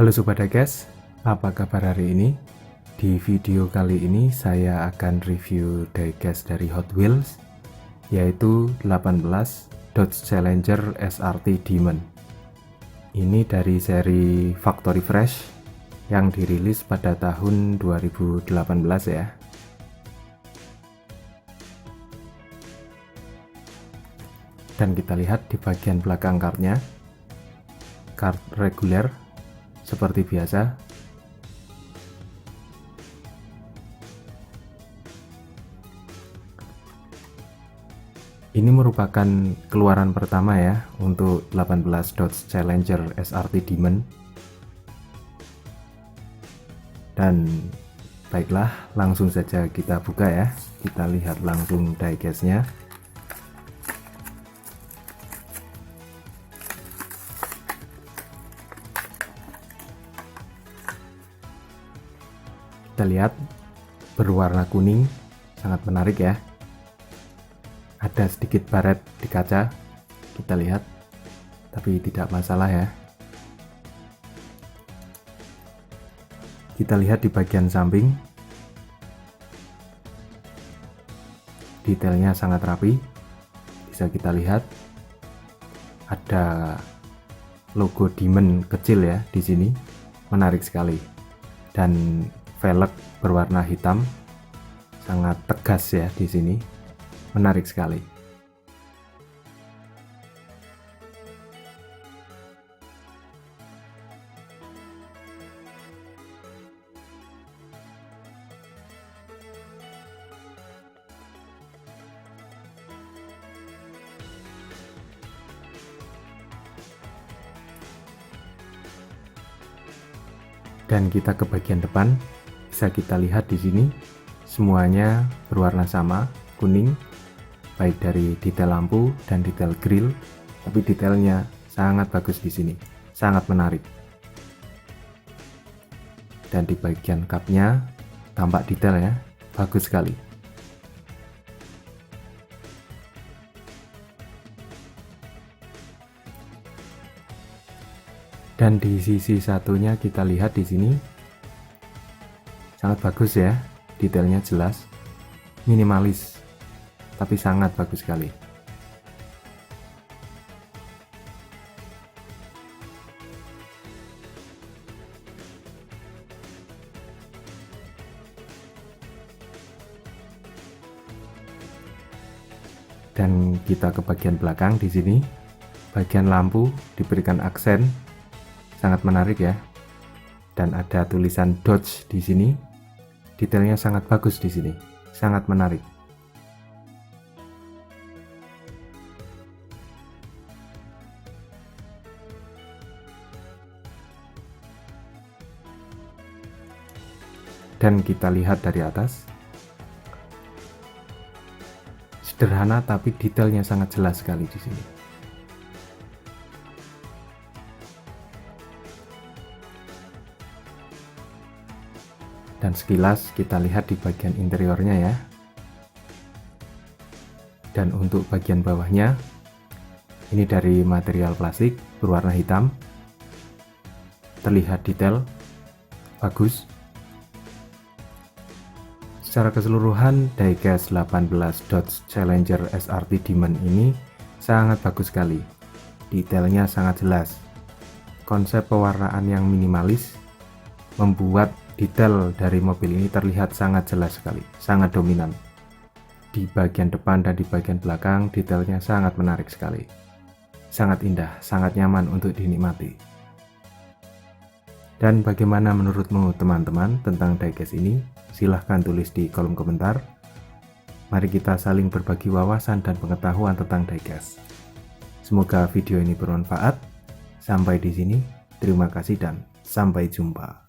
Halo Sobat Diecast, apa kabar hari ini? Di video kali ini saya akan review diecast dari Hot Wheels, yaitu 18 Dodge Challenger SRT Demon. Ini dari seri Factory Fresh yang dirilis pada tahun 2018 ya. Dan kita lihat di bagian belakang kartnya, kart reguler seperti biasa. Ini merupakan keluaran pertama ya untuk 18 Dodge Challenger SRT Demon. Dan baiklah, langsung saja kita buka ya. Kita lihat langsung diecastnya. Kita lihat berwarna kuning, sangat menarik ya. Ada sedikit baret di kaca, kita lihat, tapi tidak masalah ya. Kita lihat di bagian samping, detailnya sangat rapi. Bisa kita lihat ada logo Demon kecil ya di sini, menarik sekali. Dan velg berwarna hitam, sangat tegas ya di sini, menarik sekali. Dan kita ke bagian depan. Bisa kita lihat di sini semuanya berwarna sama, kuning, baik dari detail lampu dan detail grill, tapi detailnya sangat bagus di sini, sangat menarik. Dan di bagian cupnya tampak detail ya, bagus sekali. Dan di sisi satunya kita lihat di sini sangat bagus ya, detailnya jelas, minimalis, tapi sangat bagus sekali. Dan kita ke bagian belakang di sini, bagian lampu diberikan aksen, sangat menarik ya. Dan ada tulisan Dodge di sini. Detailnya sangat bagus di sini, sangat menarik. Dan kita lihat dari atas, sederhana tapi detailnya sangat jelas sekali di sini. Dan sekilas kita lihat di bagian interiornya ya. Dan untuk bagian bawahnya, ini dari material plastik berwarna hitam. Terlihat detail, bagus. Secara keseluruhan, diecast 18 Dodge Challenger SRT Demon ini sangat bagus sekali. Detailnya sangat jelas. Konsep pewarnaan yang minimalis membuat detail dari mobil ini terlihat sangat jelas sekali, sangat dominan. Di bagian depan dan di bagian belakang detailnya sangat menarik sekali. Sangat indah, sangat nyaman untuk dinikmati. Dan bagaimana menurutmu teman-teman tentang diecast ini? Silahkan tulis di kolom komentar. Mari kita saling berbagi wawasan dan pengetahuan tentang diecast. Semoga video ini bermanfaat. Sampai di sini, terima kasih dan sampai jumpa.